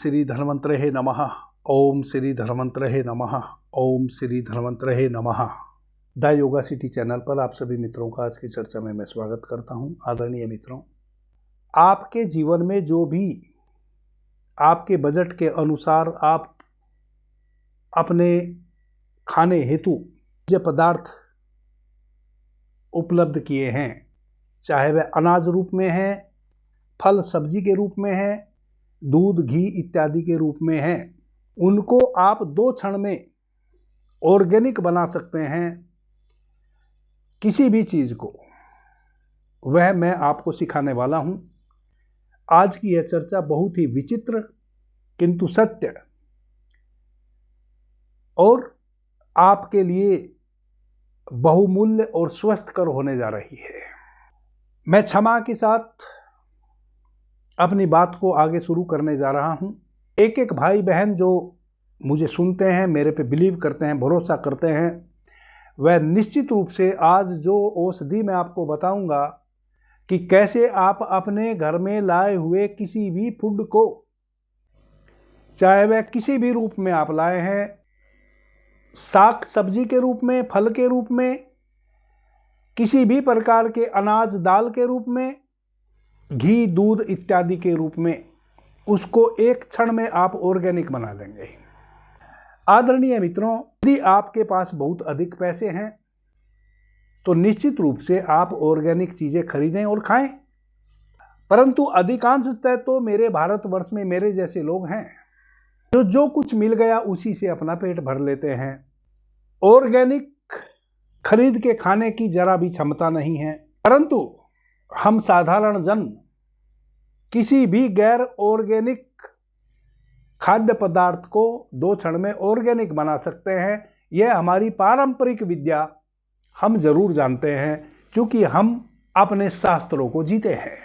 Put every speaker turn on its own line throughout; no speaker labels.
श्री धन्वंतरे नमः। ओम श्री धन्वंतरे नमः। ओम श्री धन्वंतरे नमः। द योगा सिटी चैनल पर आप सभी मित्रों का आज की चर्चा में मैं स्वागत करता हूं। आदरणीय मित्रों, आपके जीवन में जो भी आपके बजट के अनुसार आप अपने खाने हेतु जो पदार्थ उपलब्ध किए हैं, चाहे वह अनाज रूप में है, फल सब्जी के रूप में है, दूध घी इत्यादि के रूप में है, उनको आप 2 क्षण में ऑर्गेनिक बना सकते हैं। किसी भी चीज को वह मैं आपको सिखाने वाला हूं। आज की यह चर्चा बहुत ही विचित्र किंतु सत्य और आपके लिए बहुमूल्य और स्वस्थकर होने जा रही है। मैं क्षमा के साथ अपनी बात को आगे शुरू करने जा रहा हूं। एक एक भाई बहन जो मुझे सुनते हैं, मेरे पे बिलीव करते हैं, भरोसा करते हैं, वह निश्चित रूप से आज जो औषधि मैं आपको बताऊंगा कि कैसे आप अपने घर में लाए हुए किसी भी फूड को, चाहे वह किसी भी रूप में आप लाए हैं, साग सब्जी के रूप में, फल के रूप में, किसी भी प्रकार के अनाज दाल के रूप में, घी दूध इत्यादि के रूप में, उसको 1 क्षण में आप ऑर्गेनिक बना लेंगे। आदरणीय मित्रों, यदि आपके पास बहुत अधिक पैसे हैं तो निश्चित रूप से आप ऑर्गेनिक चीजें खरीदें और खाएं। परंतु अधिकांशतः तो मेरे भारतवर्ष में मेरे जैसे लोग हैं जो कुछ मिल गया उसी से अपना पेट भर लेते हैं। ऑर्गेनिक खरीद के खाने की जरा भी क्षमता नहीं है। परंतु हम साधारण जन किसी भी गैर ऑर्गेनिक खाद्य पदार्थ को 2 क्षण में ऑर्गेनिक बना सकते हैं। यह हमारी पारंपरिक विद्या हम जरूर जानते हैं, क्योंकि हम अपने शास्त्रों को जीते हैं,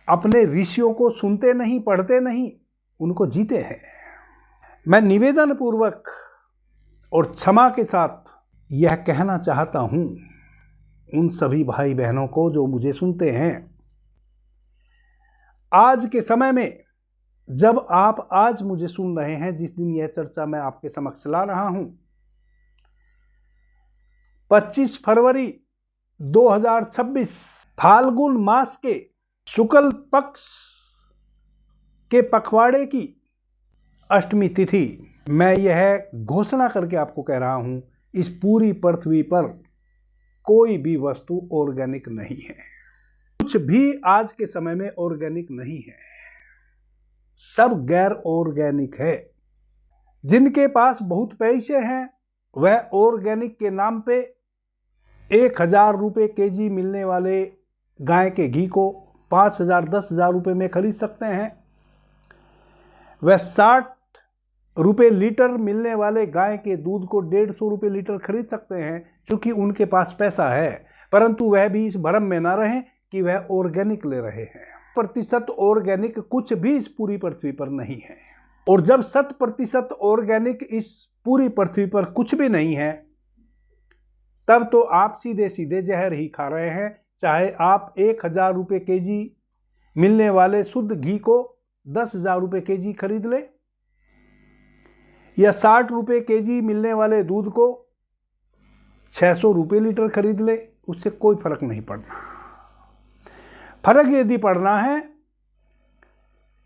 अपने ऋषियों को सुनते नहीं, पढ़ते नहीं, उनको जीते हैं। मैं निवेदन पूर्वक और क्षमा के साथ यह कहना चाहता हूं उन सभी भाई बहनों को जो मुझे सुनते हैं, आज के समय में जब आप आज मुझे सुन रहे हैं, जिस दिन यह चर्चा मैं आपके समक्ष ला रहा हूं, 25 फरवरी 2026 फाल्गुन मास के शुक्ल पक्ष के पखवाड़े की अष्टमी तिथि, मैं यह घोषणा करके आपको कह रहा हूं, इस पूरी पृथ्वी पर कोई भी वस्तु ऑर्गेनिक नहीं है। कुछ भी आज के समय में ऑर्गेनिक नहीं है, सब गैर ऑर्गेनिक है। जिनके पास बहुत पैसे हैं वह ऑर्गेनिक के नाम पे 1000 रुपये केजी मिलने वाले गाय के घी को 5000 10,000 रुपये में खरीद सकते हैं। वह 60 रुपये लीटर मिलने वाले गाय के दूध को 150 रुपये लीटर खरीद सकते हैं, क्योंकि उनके पास पैसा है। परंतु वह भी इस भ्रम में ना रहें कि वह ऑर्गेनिक ले रहे हैं। प्रतिशत ऑर्गेनिक कुछ भी इस पूरी पृथ्वी पर नहीं है। और जब 100% ऑर्गेनिक इस पूरी पृथ्वी पर कुछ भी नहीं है, तब तो आप सीधे सीधे जहर ही खा रहे हैं। चाहे आप 1000 रुपये केजी मिलने वाले शुद्ध घी को 10,000 रुपये केजी खरीद ले, या 60 रुपये केजी मिलने वाले दूध को 600 रुपये लीटर खरीद ले, उससे कोई फर्क नहीं पड़ना। फर्क यदि पड़ना है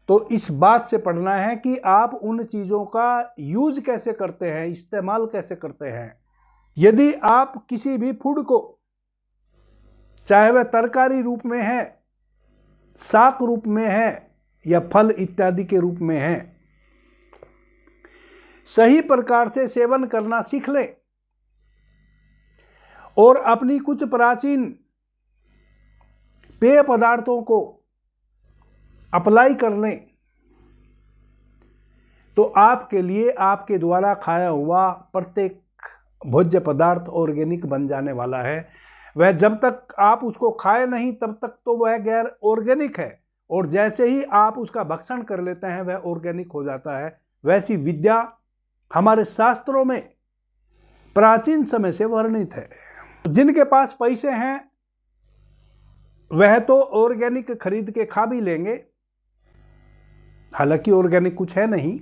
तो इस बात से पड़ना है कि आप उन चीजों का यूज कैसे करते हैं, इस्तेमाल कैसे करते हैं। यदि आप किसी भी फूड को, चाहे वह तरकारी रूप में है, शाक रूप में है या फल इत्यादि के रूप में है, सही प्रकार से सेवन करना सीख लें और अपनी कुछ प्राचीन पेय पदार्थों को अप्लाई कर लें, तो आपके लिए आपके द्वारा खाया हुआ प्रत्येक भोज्य पदार्थ ऑर्गेनिक बन जाने वाला है। वह जब तक आप उसको खाए नहीं तब तक तो वह गैर ऑर्गेनिक है, और जैसे ही आप उसका भक्षण कर लेते हैं वह ऑर्गेनिक हो जाता है। वैसी विद्या हमारे शास्त्रों में प्राचीन समय से वर्णित है। जिनके पास पैसे हैं वह तो ऑर्गेनिक खरीद के खा भी लेंगे, हालांकि ऑर्गेनिक कुछ है नहीं,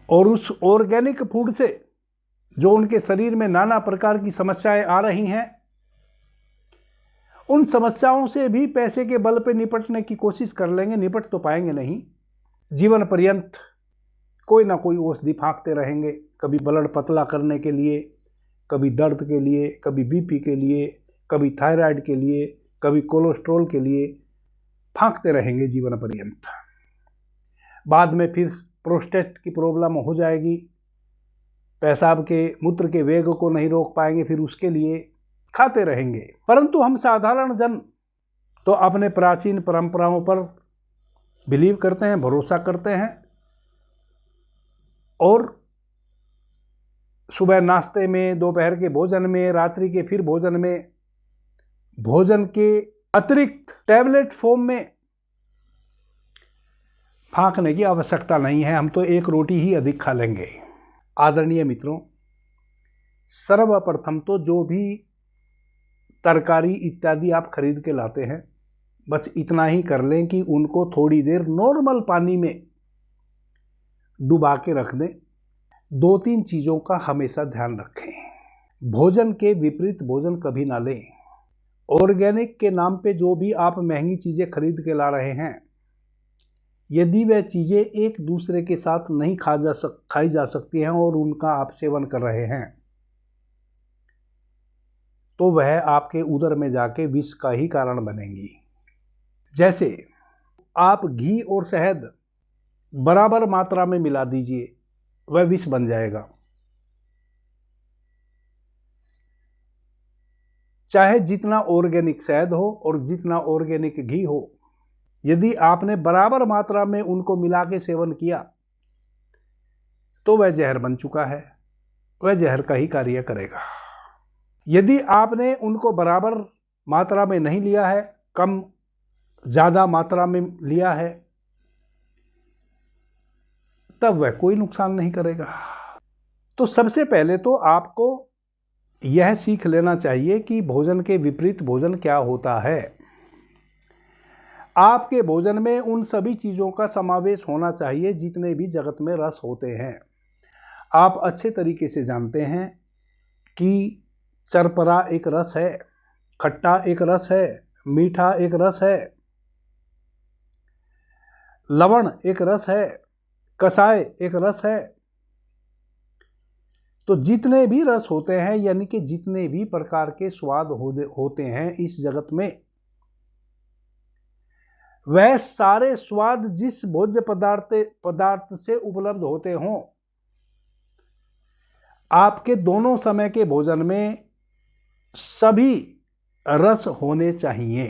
और उस ऑर्गेनिक फूड से जो उनके शरीर में नाना प्रकार की समस्याएं आ रही हैं, उन समस्याओं से भी पैसे के बल पे निपटने की कोशिश कर लेंगे, निपट तो पाएंगे नहीं। जीवन पर्यंत कोई ना कोई औषधि फाँकते रहेंगे, कभी ब्लड पतला करने के लिए, कभी दर्द के लिए, कभी बीपी के लिए, कभी थायराइड के लिए, कभी कोलेस्ट्रॉल के लिए, फाँकते रहेंगे जीवन पर्यंत। बाद में फिर प्रोस्टेट की प्रॉब्लम हो जाएगी, पेशाब के मूत्र के वेग को नहीं रोक पाएंगे, फिर उसके लिए खाते रहेंगे। परंतु हम साधारण जन तो अपने प्राचीन परंपराओं पर बिलीव करते हैं, भरोसा करते हैं, और सुबह नाश्ते में, दोपहर के भोजन में, रात्रि के फिर भोजन में, भोजन के अतिरिक्त टैबलेट फॉर्म में फाँकने की आवश्यकता नहीं है। हम तो एक रोटी ही अधिक खा लेंगे। आदरणीय मित्रों, सर्वप्रथम तो जो भी तरकारी इत्यादि आप खरीद के लाते हैं, बस इतना ही कर लें कि उनको थोड़ी देर नॉर्मल पानी में डुबा के रख दें। 2-3 चीज़ों का हमेशा ध्यान रखें। भोजन के विपरीत भोजन कभी ना लें। ऑर्गेनिक के नाम पे जो भी आप महंगी चीज़ें खरीद के ला रहे हैं, यदि वह चीज़ें एक दूसरे के साथ नहीं खाई जा सकती हैं और उनका आप सेवन कर रहे हैं, तो वह आपके उदर में जाके विष का ही कारण बनेंगी। जैसे आप घी और शहद बराबर मात्रा में मिला दीजिए, वह विष बन जाएगा। चाहे जितना ऑर्गेनिक शहद हो और जितना ऑर्गेनिक घी हो, यदि आपने बराबर मात्रा में उनको मिला के सेवन किया तो वह जहर बन चुका है, वह जहर का ही कार्य करेगा। यदि आपने उनको बराबर मात्रा में नहीं लिया है, कम ज़्यादा मात्रा में लिया है, तब वह कोई नुकसान नहीं करेगा। तो सबसे पहले तो आपको यह सीख लेना चाहिए कि भोजन के विपरीत भोजन क्या होता है। आपके भोजन में उन सभी चीज़ों का समावेश होना चाहिए जितने भी जगत में रस होते हैं। आप अच्छे तरीके से जानते हैं कि चरपरा एक रस है, खट्टा एक रस है, मीठा एक रस है, लवण एक रस है, कसाय एक रस है। तो जितने भी रस होते हैं, यानी कि जितने भी प्रकार के स्वाद होते हैं इस जगत में, वह सारे स्वाद जिस भोज्य पदार्थ से उपलब्ध होते हों, आपके दोनों समय के भोजन में सभी रस होने चाहिए।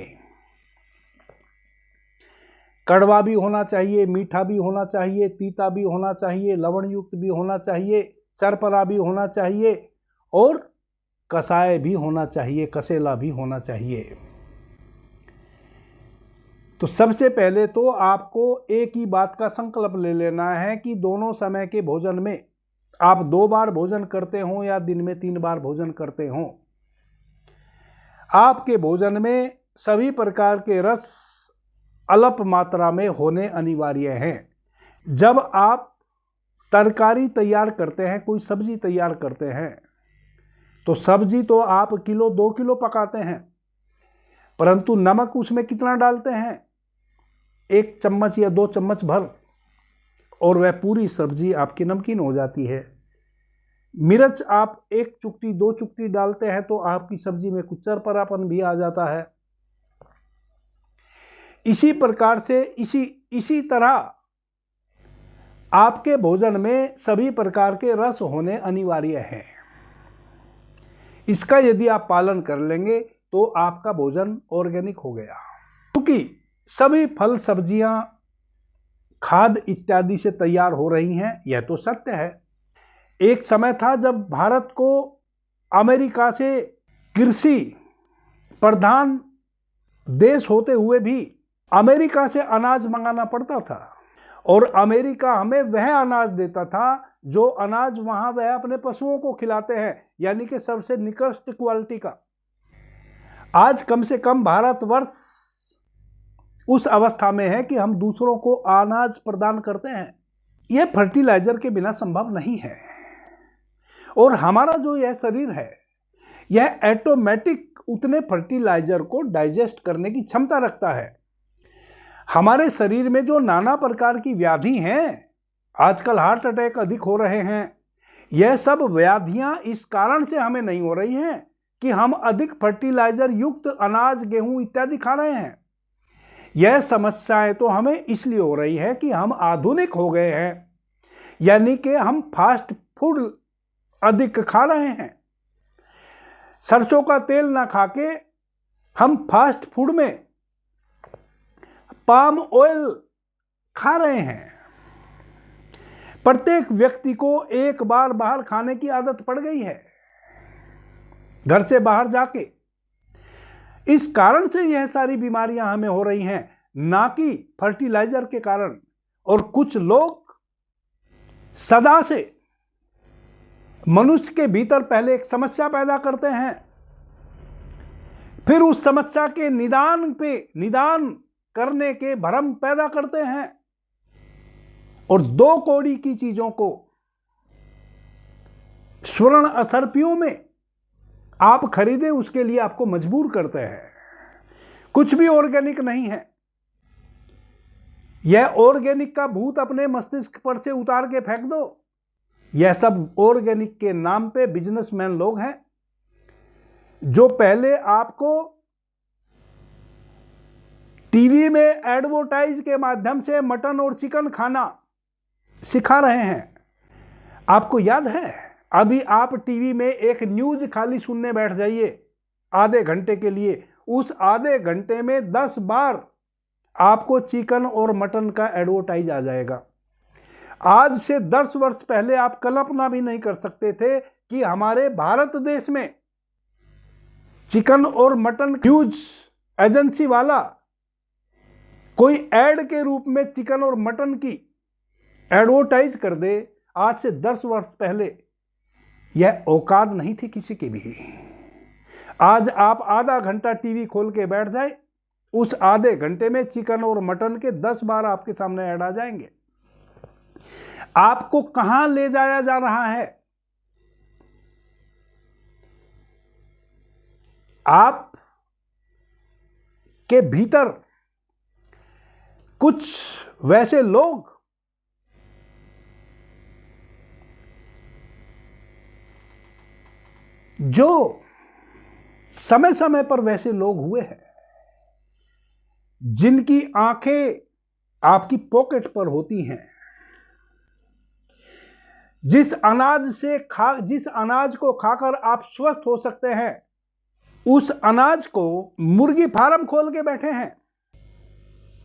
कड़वा भी होना चाहिए, मीठा भी होना चाहिए, तीता भी होना चाहिए, लवण युक्त भी होना चाहिए, चरपरा भी होना चाहिए, और कसाय भी होना चाहिए, कसेला भी होना चाहिए। तो सबसे पहले तो आपको एक ही बात का संकल्प ले लेना है कि दोनों समय के भोजन में, आप 2 बार भोजन करते हो या दिन में 3 बार भोजन करते हो, आपके भोजन में सभी प्रकार के रस अल्प मात्रा में होने अनिवार्य हैं। जब आप तरकारी तैयार करते हैं, कोई सब्जी तैयार करते हैं, तो सब्जी तो आप किलो 2 किलो पकाते हैं, परंतु नमक उसमें कितना डालते हैं? 1 चम्मच या 2 चम्मच भर, और वह पूरी सब्जी आपकी नमकीन हो जाती है। मिर्च आप 1 चुटकी 2 चुटकी डालते हैं तो आपकी सब्जी में कुछ चरपरापन भी आ जाता है। इसी प्रकार से इसी तरह आपके भोजन में सभी प्रकार के रस होने अनिवार्य हैं। इसका यदि आप पालन कर लेंगे तो आपका भोजन ऑर्गेनिक हो गया। क्योंकि सभी फल सब्जियां खाद इत्यादि से तैयार हो रही हैं, यह तो सत्य है। एक समय था जब भारत को अमेरिका से कृषि प्रधान देश होते हुए भी अमेरिका से अनाज मंगाना पड़ता था, और अमेरिका हमें वह अनाज देता था जो अनाज वहां वह अपने पशुओं को खिलाते हैं, यानी कि सबसे निकृष्ट क्वालिटी का। आज कम से कम भारतवर्ष उस अवस्था में है कि हम दूसरों को अनाज प्रदान करते हैं। यह फर्टिलाइजर के बिना संभव नहीं है। और हमारा जो यह शरीर है यह ऑटोमेटिक उतने फर्टिलाइजर को डाइजेस्ट करने की क्षमता रखता है। हमारे शरीर में जो नाना प्रकार की व्याधि हैं, आजकल हार्ट अटैक अधिक हो रहे हैं, यह सब व्याधियां इस कारण से हमें नहीं हो रही हैं कि हम अधिक फर्टिलाइजर युक्त अनाज, गेहूं इत्यादि खा रहे हैं। यह समस्याएं तो हमें इसलिए हो रही है कि हम आधुनिक हो गए हैं, यानी कि हम फास्ट फूड अधिक खा रहे हैं। सरसों का तेल ना खाके हम फास्ट फूड में पाम ऑयल खा रहे हैं। प्रत्येक व्यक्ति को एक बार बाहर खाने की आदत पड़ गई है, घर से बाहर जाके। इस कारण से यह सारी बीमारियां हमें हो रही हैं, ना कि फर्टिलाइजर के कारण। और कुछ लोग सदा से मनुष्य के भीतर पहले एक समस्या पैदा करते हैं, फिर उस समस्या के निदान करने के भ्रम पैदा करते हैं, और दो कौड़ी की चीजों को स्वर्ण असरपियों में आप खरीदे, उसके लिए आपको मजबूर करते हैं। कुछ भी ऑर्गेनिक नहीं है। यह ऑर्गेनिक का भूत अपने मस्तिष्क पर से उतार के फेंक दो। यह सब ऑर्गेनिक के नाम पे बिजनेसमैन लोग हैं, जो पहले आपको टीवी में एडवर्टाइज के माध्यम से मटन और चिकन खाना सिखा रहे हैं। आपको याद है, अभी आप टीवी में एक न्यूज खाली सुनने बैठ जाइए आधे घंटे के लिए, उस आधे घंटे में 10 बार आपको चिकन और मटन का एडवर्टाइज आ जाएगा। आज से 10 वर्ष पहले आप कल्पना भी नहीं कर सकते थे कि हमारे भारत देश में चिकन और मटन न्यूज एजेंसी वाला कोई एड के रूप में चिकन और मटन की एडवर्टाइज कर दे। आज से 10 वर्ष पहले यह औकात नहीं थी किसी की भी। आज आप आधा घंटा टीवी खोल के बैठ जाए, उस आधे घंटे में चिकन और मटन के 10 बार आपके सामने ऐड आ जाएंगे। आपको कहां ले जाया जा रहा है? आप के भीतर कुछ वैसे लोग जो समय समय पर वैसे लोग हुए हैं, जिनकी आंखें आपकी पॉकेट पर होती हैं। जिस अनाज को खाकर आप स्वस्थ हो सकते हैं, उस अनाज को मुर्गी फार्म खोल के बैठे हैं,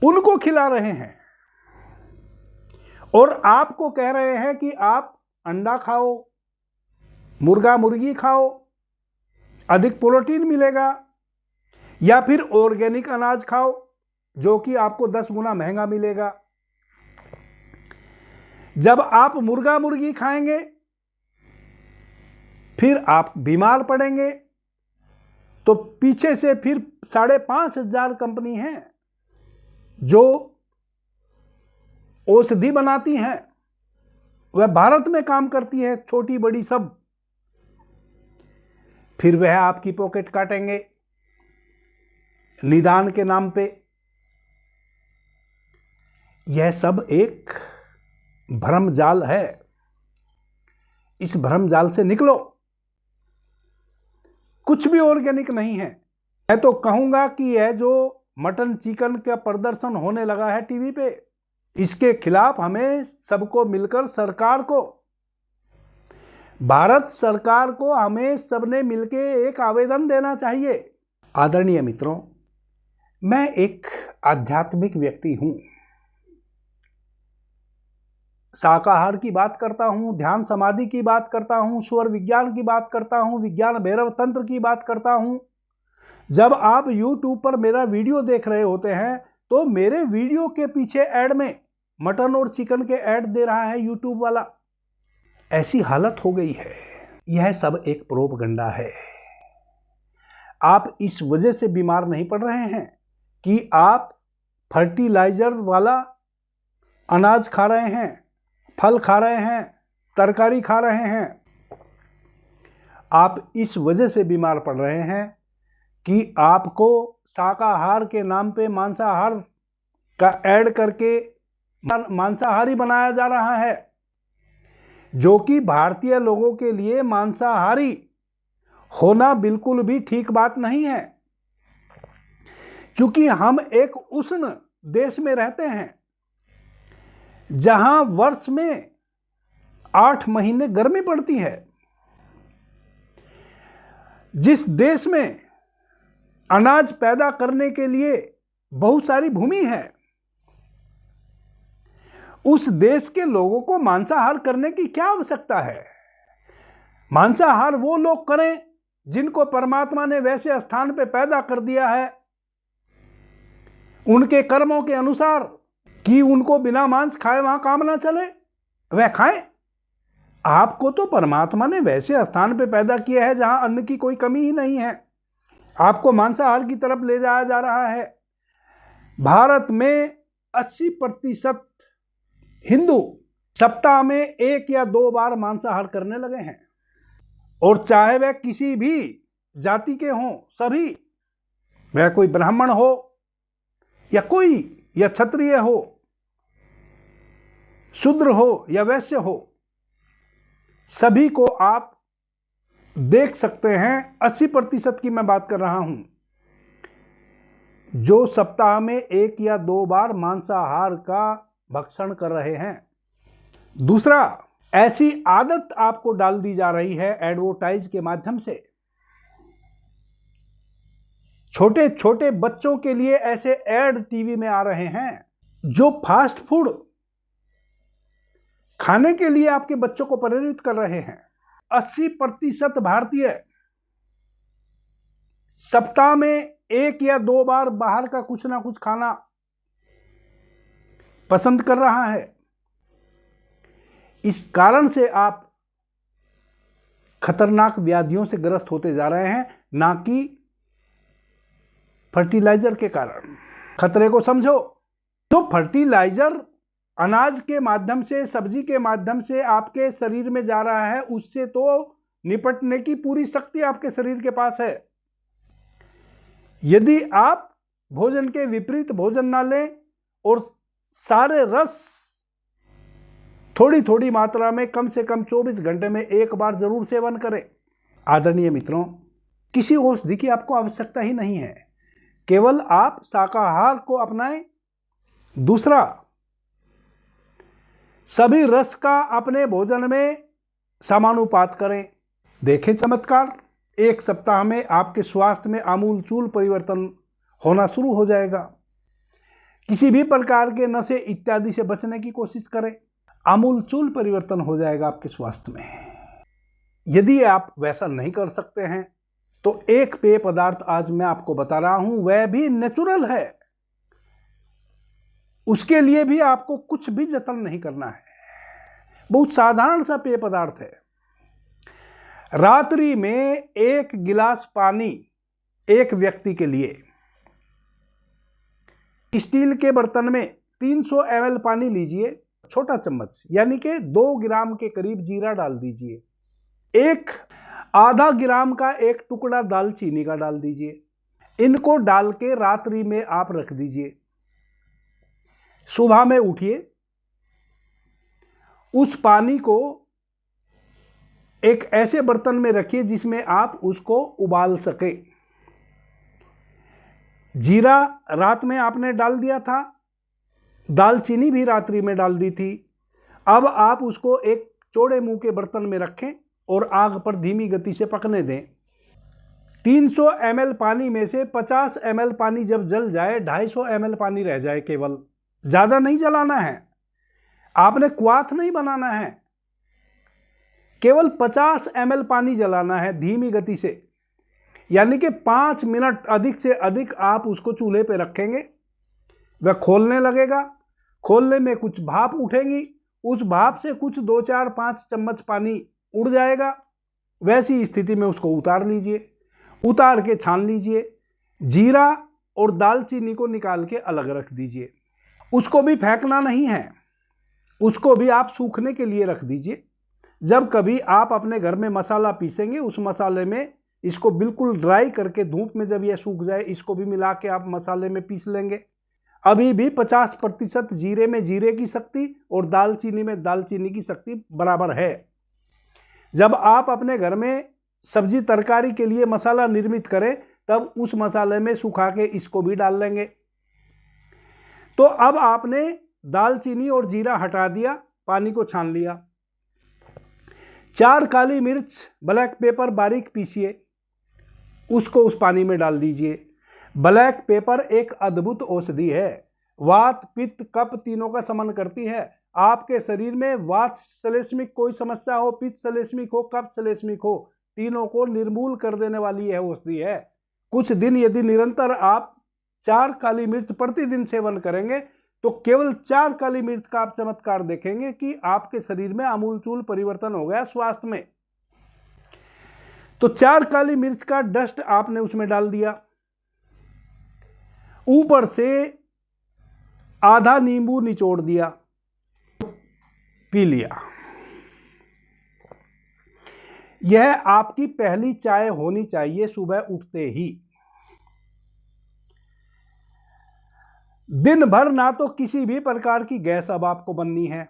उनको खिला रहे हैं, और आपको कह रहे हैं कि आप अंडा खाओ, मुर्गा मुर्गी खाओ, अधिक प्रोटीन मिलेगा, या फिर ऑर्गेनिक अनाज खाओ जो कि आपको 10 गुना महंगा मिलेगा। जब आप मुर्गा मुर्गी खाएंगे फिर आप बीमार पड़ेंगे, तो पीछे से फिर 5,500 कंपनी हैं जो औषधि बनाती हैं, वह भारत में काम करती है, छोटी बड़ी सब। फिर वह आपकी पॉकेट काटेंगे निदान के नाम पे। यह सब एक भ्रमजाल है। इस भ्रमजाल से निकलो। कुछ भी ऑर्गेनिक नहीं है। मैं तो कहूंगा कि यह जो मटन चिकन का प्रदर्शन होने लगा है टीवी पे, इसके खिलाफ हमें सबको मिलकर भारत सरकार को हमें सबने मिलके एक आवेदन देना चाहिए। आदरणीय मित्रों, मैं एक आध्यात्मिक व्यक्ति हूं। शाकाहार की बात करता हूं, ध्यान समाधि की बात करता हूं, स्वर विज्ञान की बात करता हूं, विज्ञान भैरव तंत्र की बात करता हूं। जब आप YouTube पर मेरा वीडियो देख रहे होते हैं तो मेरे वीडियो के पीछे ऐड में मटन और चिकन के ऐड दे रहा है YouTube वाला। ऐसी हालत हो गई है। यह सब एक प्रोपगंडा है। आप इस वजह से बीमार नहीं पड़ रहे हैं कि आप फर्टिलाइजर वाला अनाज खा रहे हैं, फल खा रहे हैं, तरकारी खा रहे हैं। आप इस वजह से बीमार पड़ रहे हैं कि आपको शाकाहार के नाम पे मांसाहार का ऐड करके मांसाहारी बनाया जा रहा है, जो कि भारतीय लोगों के लिए मांसाहारी होना बिल्कुल भी ठीक बात नहीं है। क्योंकि हम एक उष्ण देश में रहते हैं जहां वर्ष में 8 महीने गर्मी पड़ती है, जिस देश में अनाज पैदा करने के लिए बहुत सारी भूमि है, उस देश के लोगों को मांसाहार करने की क्या आवश्यकता है? मांसाहार वो लोग करें जिनको परमात्मा ने वैसे स्थान पे पैदा कर दिया है, उनके कर्मों के अनुसार, कि उनको बिना मांस खाए वहां काम ना चले, वह खाएं। आपको तो परमात्मा ने वैसे स्थान पे पैदा किया है जहां अन्न की कोई कमी ही नहीं है, आपको मांसाहार की तरफ ले जाया जा रहा है। भारत में 80% हिंदू सप्ताह में 1 या 2 बार मांसाहार करने लगे हैं, और चाहे वह किसी भी जाति के हों, सभी, वह कोई ब्राह्मण हो या क्षत्रिय हो, शूद्र हो या वैश्य हो, सभी को आप देख सकते हैं। 80% की मैं बात कर रहा हूं, जो सप्ताह में 1 या 2 बार मांसाहार का भक्षण कर रहे हैं। दूसरा, ऐसी आदत आपको डाल दी जा रही है एडवर्टाइज के माध्यम से। छोटे छोटे बच्चों के लिए ऐसे ऐड टीवी में आ रहे हैं जो फास्ट फूड खाने के लिए आपके बच्चों को प्रेरित कर रहे हैं। 80% भारतीय सप्ताह में 1 या 2 बार बाहर का कुछ ना कुछ खाना पसंद कर रहा है। इस कारण से आप खतरनाक व्याधियों से ग्रस्त होते जा रहे हैं, ना कि फर्टिलाइजर के कारण। खतरे को समझो। तो फर्टिलाइजर अनाज के माध्यम से, सब्जी के माध्यम से आपके शरीर में जा रहा है, उससे तो निपटने की पूरी शक्ति आपके शरीर के पास है। यदि आप भोजन के विपरीत भोजन ना लें और सारे रस थोड़ी थोड़ी मात्रा में कम से कम 24 घंटे में 1 बार जरूर सेवन करें। आदरणीय मित्रों, किसी औषधि की आपको आवश्यकता ही नहीं है, केवल आप शाकाहार को अपनाएं। दूसरा, सभी रस का अपने भोजन में समानुपात करें। देखें चमत्कार, 1 सप्ताह में आपके स्वास्थ्य में आमूलचूल परिवर्तन होना शुरू हो जाएगा। किसी भी प्रकार के नशे इत्यादि से बचने की कोशिश करें, आमूलचूल परिवर्तन हो जाएगा आपके स्वास्थ्य में। यदि आप वैसा नहीं कर सकते हैं तो एक पेय पदार्थ आज मैं आपको बता रहा हूं, वह भी नेचुरल है। उसके लिए भी आपको कुछ भी जतन नहीं करना है, बहुत साधारण सा पेय पदार्थ है। रात्रि में 1 गिलास पानी एक व्यक्ति के लिए, स्टील के बर्तन में 300 ml पानी लीजिए, छोटा चम्मच यानी कि 2 ग्राम के करीब जीरा डाल दीजिए, आधा ग्राम का 1 टुकड़ा दालचीनी का डाल दीजिए। इनको डाल के रात्रि में आप रख दीजिए। सुबह में उठिए, उस पानी को एक ऐसे बर्तन में रखिए जिसमें आप उसको उबाल सके। जीरा रात में आपने डाल दिया था, दालचीनी भी रात्रि में डाल दी थी। अब आप उसको एक चौड़े मुंह के बर्तन में रखें और आग पर धीमी गति से पकने दें। 300 ml पानी में से 50 ml पानी जब जल जाए, 250 ml पानी रह जाए, केवल, ज़्यादा नहीं जलाना है, आपने क्वाथ नहीं बनाना है, केवल 50 ml पानी जलाना है धीमी गति से। यानी कि 5 मिनट अधिक से अधिक आप उसको चूल्हे पे रखेंगे, वह खोलने लगेगा, खोलने में कुछ भाप उठेंगी, उस भाप से कुछ 2, 4, 5 चम्मच पानी उड़ जाएगा। वैसी स्थिति में उसको उतार लीजिए, उतार के छान लीजिए। जीरा और दालचीनी को निकाल के अलग रख दीजिए। उसको भी फेंकना नहीं है, उसको भी आप सूखने के लिए रख दीजिए। जब कभी आप अपने घर में मसाला पीसेंगे, उस मसाले में इसको बिल्कुल ड्राई करके धूप में जब यह सूख जाए, इसको भी मिला के आप मसाले में पीस लेंगे। अभी भी 50% जीरे में जीरे की शक्ति और दालचीनी में दालचीनी की शक्ति बराबर है। जब आप अपने घर में सब्जी तरकारी के लिए मसाला निर्मित करें, तब उस मसाले में सुखा के इसको भी डाल लेंगे। तो अब आपने दालचीनी और जीरा हटा दिया, पानी को छान लिया। 4 काली मिर्च, ब्लैक पेपर बारीक पीसिए, उसको उस पानी में डाल दीजिए। ब्लैक पेपर एक अद्भुत औषधि है, वात पित्त कफ तीनों का शमन करती है। आपके शरीर में वात श्लेष्मिक कोई समस्या हो, पित्त श्लेष्मिक हो, कफ श्लेष्मिक हो, तीनों को निर्मूल कर देने वाली यह औषधि है। कुछ दिन यदि निरंतर आप 4 काली मिर्च प्रतिदिन सेवन करेंगे, तो केवल 4 काली मिर्च का आप चमत्कार देखेंगे कि आपके शरीर में आमूलचूल परिवर्तन हो गया स्वास्थ्य में। तो 4 काली मिर्च का डस्ट आपने उसमें डाल दिया, ऊपर से आधा नींबू निचोड़ दिया, पी लिया। यह आपकी पहली चाय होनी चाहिए सुबह उठते ही। दिन भर ना तो किसी भी प्रकार की गैस अब आपको बननी है।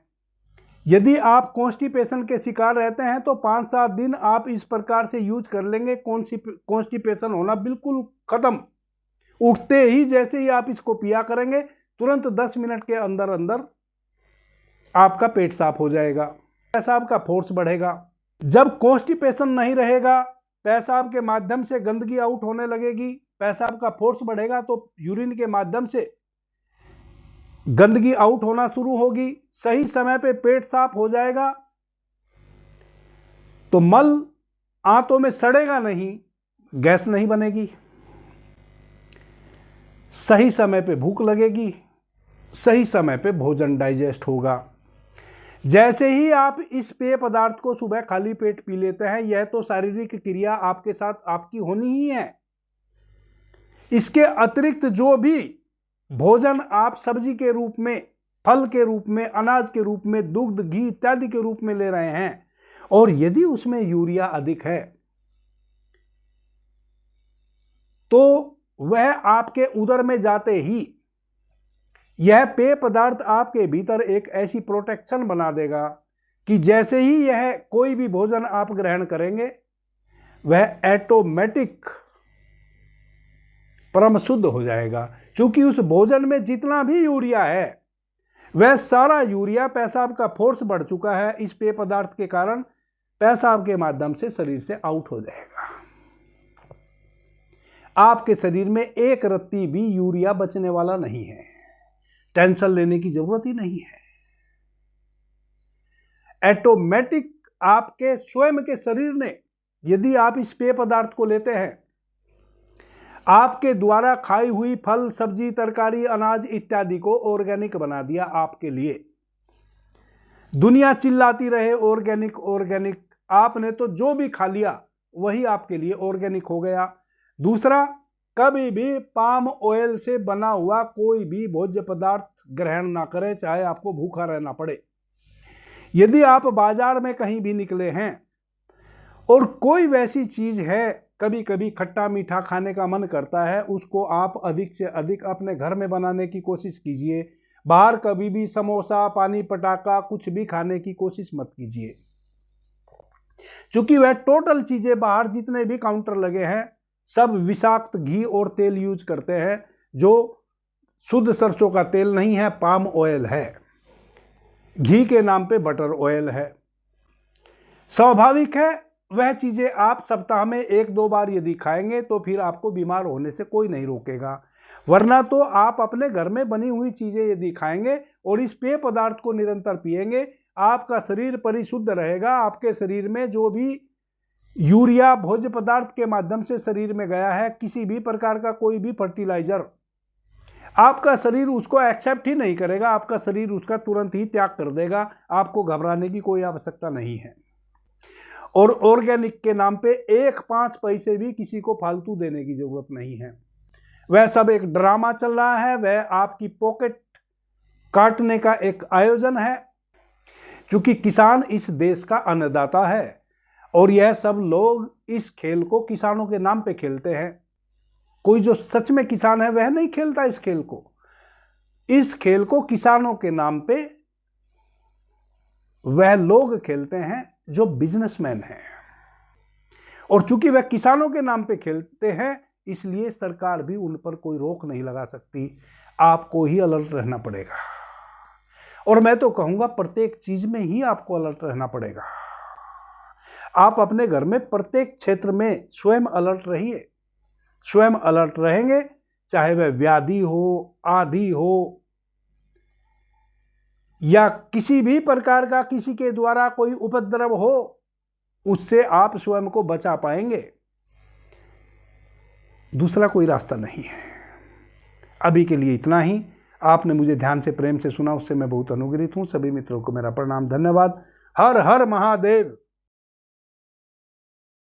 यदि आप कॉन्स्टिपेशन के शिकार रहते हैं तो 5-7 दिन आप इस प्रकार से यूज कर लेंगे, कॉन्स्टिपेशन होना बिल्कुल खत्म। उठते ही जैसे ही आप इसको पिया करेंगे, तुरंत 10 मिनट के अंदर अंदर आपका पेट साफ हो जाएगा, पेशाब का फोर्स बढ़ेगा। जब कॉन्स्टिपेशन नहीं रहेगा, पेशाब के माध्यम से गंदगी आउट होने लगेगी, पेशाब का फोर्स बढ़ेगा तो यूरिन के माध्यम से गंदगी आउट होना शुरू होगी। सही समय पे पेट साफ हो जाएगा तो मल आंतों में सड़ेगा नहीं, गैस नहीं बनेगी, सही समय पे भूख लगेगी, सही समय पे भोजन डाइजेस्ट होगा। जैसे ही आप इस पेय पदार्थ को सुबह खाली पेट पी लेते हैं, यह तो शारीरिक क्रिया आपके साथ आपकी होनी ही है। इसके अतिरिक्त जो भी भोजन आप सब्जी के रूप में, फल के रूप में, अनाज के रूप में, दुग्ध, घी इत्यादि के रूप में ले रहे हैं, और यदि उसमें यूरिया अधिक है तो वह आपके उदर में जाते ही यह पेय पदार्थ आपके भीतर एक ऐसी प्रोटेक्शन बना देगा कि जैसे ही यह कोई भी भोजन आप ग्रहण करेंगे, वह ऑटोमेटिक परम शुद्ध हो जाएगा। क्योंकि उस भोजन में जितना भी यूरिया है, वह सारा यूरिया, पेशाब का फोर्स बढ़ चुका है, इस पेय पदार्थ के कारण पेशाब के माध्यम से शरीर से आउट हो जाएगा। आपके शरीर में एक रत्ती भी यूरिया बचने वाला नहीं है, टेंशन लेने की जरूरत ही नहीं है। ऑटोमेटिक आपके स्वयं के शरीर ने, यदि आप इस पेय पदार्थ को लेते हैं, आपके द्वारा खाई हुई फल, सब्जी, तरकारी, अनाज इत्यादि को ऑर्गेनिक बना दिया आपके लिए। दुनिया चिल्लाती रहे ऑर्गेनिक ऑर्गेनिक, आपने तो जो भी खा लिया वही आपके लिए ऑर्गेनिक हो गया। दूसरा, कभी भी पाम ऑयल से बना हुआ कोई भी भोज्य पदार्थ ग्रहण ना करें, चाहे आपको भूखा रहना पड़े। यदि आप बाजार में कहीं भी निकले हैं और कोई वैसी चीज है, कभी कभी खट्टा मीठा खाने का मन करता है, उसको आप अधिक से अधिक अपने घर में बनाने की कोशिश कीजिए। बाहर कभी भी समोसा, पानी पटाखा कुछ भी खाने की कोशिश मत कीजिए, क्योंकि वह टोटल चीजें बाहर जितने भी काउंटर लगे हैं, सब विषाक्त घी और तेल यूज करते हैं, जो शुद्ध सरसों का तेल नहीं है, पाम ऑयल है। घी के नाम पे बटर ऑयल है। स्वाभाविक है, वह चीजें आप सप्ताह में 1-2 बार यदि खाएंगे तो फिर आपको बीमार होने से कोई नहीं रोकेगा। वरना तो आप अपने घर में बनी हुई चीजें यदि खाएंगे और इस पेय पदार्थ को निरंतर पिएंगे, आपका शरीर परिशुद्ध रहेगा। आपके शरीर में जो भी यूरिया भोज्य पदार्थ के माध्यम से शरीर में गया है, किसी भी प्रकार का कोई भी फर्टिलाइजर, आपका शरीर उसको एक्सेप्ट ही नहीं करेगा, आपका शरीर उसका तुरंत ही त्याग कर देगा। आपको घबराने की कोई आवश्यकता नहीं है। और ऑर्गेनिक के नाम पे 1-5 पैसे भी किसी को फालतू देने की जरूरत नहीं है। वह सब एक ड्रामा चल रहा है, वह आपकी पॉकेट काटने का एक आयोजन है। क्योंकि किसान इस देश का अन्नदाता है और यह सब लोग इस खेल को किसानों के नाम पे खेलते हैं। कोई जो सच में किसान है वह नहीं खेलता इस खेल को। इस खेल को किसानों के नाम पे वह लोग खेलते हैं जो बिजनेसमैन हैं, और चूंकि वह किसानों के नाम पे खेलते हैं इसलिए सरकार भी उन पर कोई रोक नहीं लगा सकती। आपको ही अलर्ट रहना पड़ेगा, और मैं तो कहूंगा प्रत्येक चीज में ही आपको अलर्ट रहना पड़ेगा। आप अपने घर में प्रत्येक क्षेत्र में स्वयं अलर्ट रहिए। स्वयं अलर्ट रहेंगे, चाहे वह व्याधि हो, आंधी हो, या किसी भी प्रकार का किसी के द्वारा कोई उपद्रव हो, उससे आप स्वयं को बचा पाएंगे। दूसरा कोई रास्ता नहीं है। अभी के लिए इतना ही। आपने मुझे ध्यान से प्रेम से सुना, उससे मैं बहुत अनुग्रहित हूं। सभी मित्रों को मेरा प्रणाम, धन्यवाद। हर हर महादेव।